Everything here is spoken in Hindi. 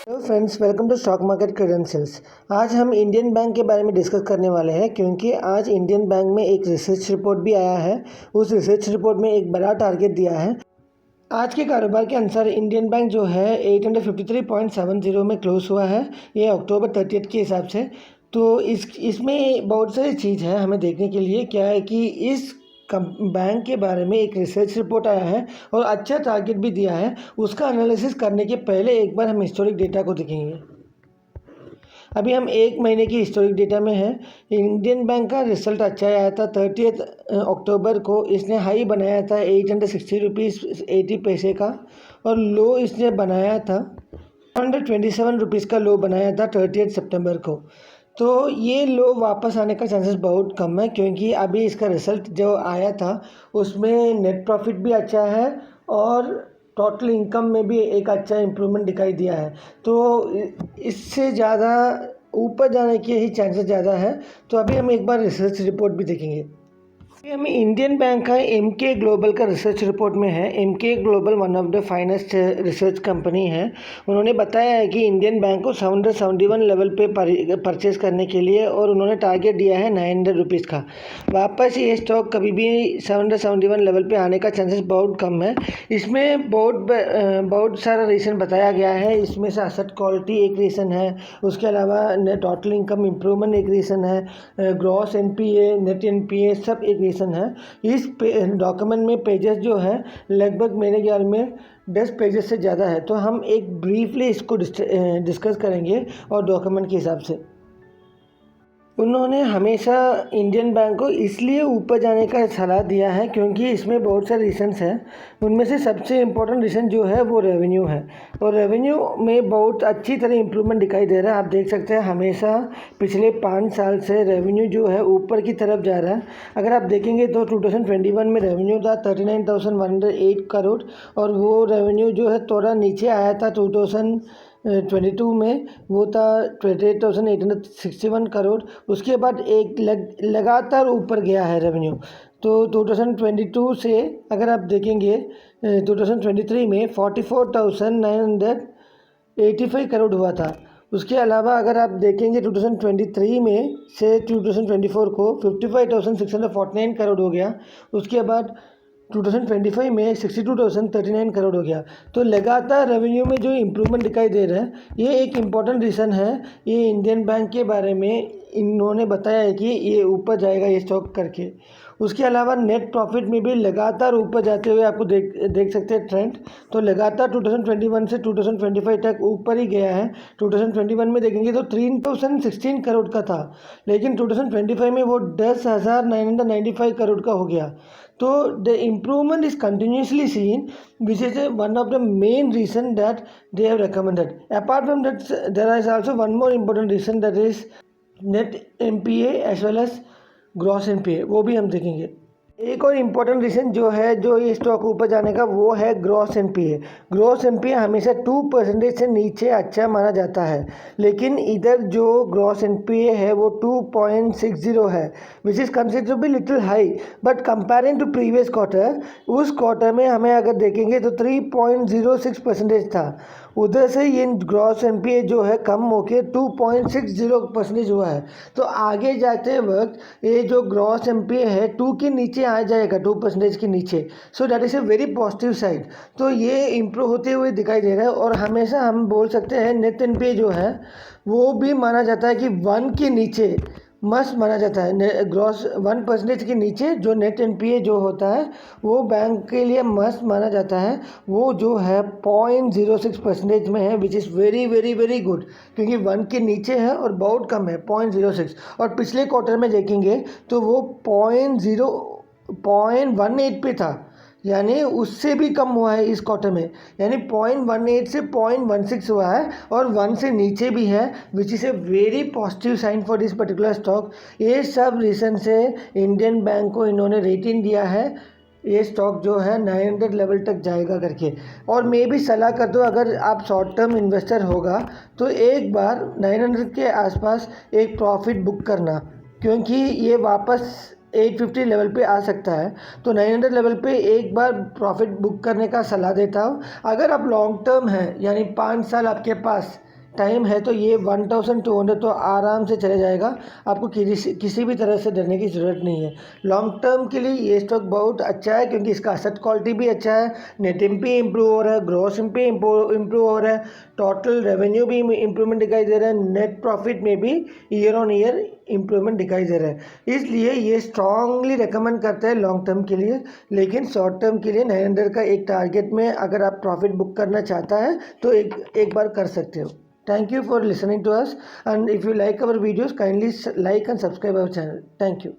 Hello friends, welcome to stock market credentials. आज हम इंडियन बैंक के बारे में डिस्कस करने वाले हैं क्योंकि आज इंडियन बैंक में एक रिसर्च रिपोर्ट भी आया है। उस रिसर्च रिपोर्ट में एक बड़ा टारगेट दिया है। आज के कारोबार के अनुसार इंडियन बैंक जो है 853.70 में क्लोज हुआ है, ये अक्टूबर 30 के हिसाब से। तो इसमें बहुत सारी चीज़ है हमें देखने के लिए। क्या है कि इस बैंक के बारे में एक रिसर्च रिपोर्ट आया है और अच्छा टारगेट भी दिया है। उसका एनालिसिस करने के पहले एक बार हम हिस्टोरिक डेटा को देखेंगे। अभी हम एक महीने की हिस्टोरिक डेटा में है। इंडियन बैंक का रिजल्ट अच्छा आया था 30 अक्टूबर को। इसने हाई बनाया था 860 रुपीज़ 80 पैसे का और लो इसने बनाया था 127 रुपीज़ का लो बनाया था 30 सितंबर को। तो ये लो वापस आने का चांसेस बहुत कम है क्योंकि अभी इसका रिजल्ट जो आया था उसमें नेट प्रॉफिट भी अच्छा है और टोटल इनकम में भी एक अच्छा इम्प्रूवमेंट दिखाई दिया है। तो इससे ज़्यादा ऊपर जाने के ही चांसेस ज़्यादा है। तो अभी हम एक बार रिसर्च रिपोर्ट भी देखेंगे। ये हमें इंडियन बैंक का एमके ग्लोबल का रिसर्च रिपोर्ट में है। Emkay global one of the finest research company है। उन्होंने बताया है कि इंडियन बैंक को 771 लेवल पे परचेज करने के लिए और उन्होंने टारगेट दिया है 900 रुपीज़ का। वापस ये स्टॉक कभी भी 771 लेवल पे आने का चांसेस बहुत कम है। इसमें बहुत सारा रीज़न बताया गया है। इसमें से असेट क्वालिटी एक रीज़न है, उसके अलावा टोटल इनकम इम्प्रूवमेंट एक रीज़न है, ग्रॉस एनपीए नेट एनपीए सब एक रीज़न है। इस डॉक्यूमेंट में पेजेस जो है लगभग मेरे ख्याल में 10 पेजेस से ज़्यादा है। तो हम एक ब्रीफली इसको डिस्कस करेंगे और डॉक्यूमेंट के हिसाब से। उन्होंने हमेशा इंडियन बैंक को इसलिए ऊपर जाने का सलाह दिया है क्योंकि इसमें बहुत सारे रीजंस हैं। उनमें से सबसे इम्पोर्टेंट रीज़न जो है वो रेवेन्यू है और रेवेन्यू में बहुत अच्छी तरह इम्प्रूवमेंट दिखाई दे रहा है। आप देख सकते हैं हमेशा पिछले 5 साल से रेवेन्यू जो है ऊपर की तरफ जा रहा है। अगर आप देखेंगे तो 2021 में रेवेन्यू था 39,108 करोड़ और वो रेवेन्यू जो है थोड़ा नीचे आया था 2022 में, वो था 28,861 करोड़। उसके बाद एक लगातार ऊपर गया है रेवेन्यू। तो 2022 से अगर आप देखेंगे 2023 में 44,985 करोड़ हुआ था। उसके अलावा अगर आप देखेंगे 2023 में से 2024 को 55,649 करोड़ हो गया। उसके बाद 2025 में 62,039 करोड़ हो गया। तो लगातार रेवेन्यू में जो इम्प्रूवमेंट दिखाई दे रहा है, ये एक इम्पॉर्टेंट रीज़न है। ये इंडियन बैंक के बारे में इन्होंने बताया है कि ये ऊपर जाएगा ये स्टॉक करके। उसके अलावा नेट प्रॉफिट में भी लगातार ऊपर जाते हुए आपको देख सकते हैं ट्रेंड। तो लगातार 2021 से 2025 तक ऊपर ही गया है। 2021 में देखेंगे तो 3016 करोड़ का था, लेकिन 2025 में वो 10,995 करोड़ का हो गया। तो the improvement is continuously seen, which is one of the main reason that they have recommended. Apart from that, there is also one more important reason, that is net NPA as well as gross NPA, वो भी हम देखेंगे। एक और इम्पॉर्टेंट रीज़न जो है जो ये स्टॉक ऊपर जाने का, वो है ग्रॉस एनपीए। ग्रॉस एनपीए हमेशा 2% से नीचे अच्छा माना जाता है, लेकिन इधर जो ग्रॉस एनपीए है वो 2.60 है, which is considerable little high. But comparing to previous quarter, उस क्वार्टर में हमें अगर देखेंगे तो 3.06% था। उधर से ये ग्रॉस एनपीए जो है कम होकर 2.60% हुआ है। तो आगे जाते वक्त ये जो ग्रॉस एनपीए है 2 के नीचे आ जाएगा, 2% के नीचे। So that is a very positive side. तो ये इम्प्रूव होते हुए दिखाई दे रहा है। और हमेशा हम बोल सकते हैं नेट एनपीए जो है वो भी माना जाता है कि 1 के नीचे मस्त माना जाता है। ग्रॉस 1% के नीचे जो नेट एनपीए जो होता है वो बैंक के लिए मस्त माना जाता है। वो जो है 0.06% में है, which is very very very good, क्योंकि 1 के नीचे है और बहुत कम है 0.06। और पिछले क्वार्टर में देखेंगे तो वो 0.18 पे था, यानी उससे भी कम हुआ है इस क्वार्टर में। यानी 0.18 से 0.16 हुआ है और 1 से नीचे भी है, which is a very positive sign for this particular stock. ये सब रीज़न से इंडियन बैंक को इन्होंने रेटिंग दिया है ये स्टॉक जो है 900 लेवल तक जाएगा करके। और मैं भी सलाह कर दूँ, अगर आप शॉर्ट टर्म इन्वेस्टर होगा तो एक बार 900 के आसपास एक प्रॉफिट बुक करना, क्योंकि ये वापस 850 लेवल पे आ सकता है। तो 900 लेवल पे एक बार प्रॉफिट बुक करने का सलाह देता हूँ। अगर आप लॉन्ग टर्म है, यानी 5 साल आपके पास टाइम है तो ये 1200 तो आराम से चले जाएगा, आपको किसी भी तरह से डरने की ज़रूरत नहीं है। लॉन्ग टर्म के लिए ये स्टॉक बहुत अच्छा है क्योंकि इसका असेट क्वालिटी भी अच्छा है, नेट एमपी इम्प्रूव हो रहा है, ग्रॉस एमपी इम्प्रूव हो रहा है, टोटल रेवेन्यू भी इम्प्रूवमेंट दिखाई दे रहा है, नेट प्रॉफिट में भी ईयर ऑन ईयर इम्प्रूवमेंट दिखाई दे रहा है। इसलिए ये स्ट्रांगली रिकमेंड करते हैं लॉन्ग टर्म के लिए। लेकिन शॉर्ट टर्म के लिए 900 का एक टारगेट में अगर आप प्रॉफिट बुक करना चाहता है तो एक बार कर सकते हो। Thank you for listening to us, and if you like our videos, kindly like and subscribe our channel. Thank you.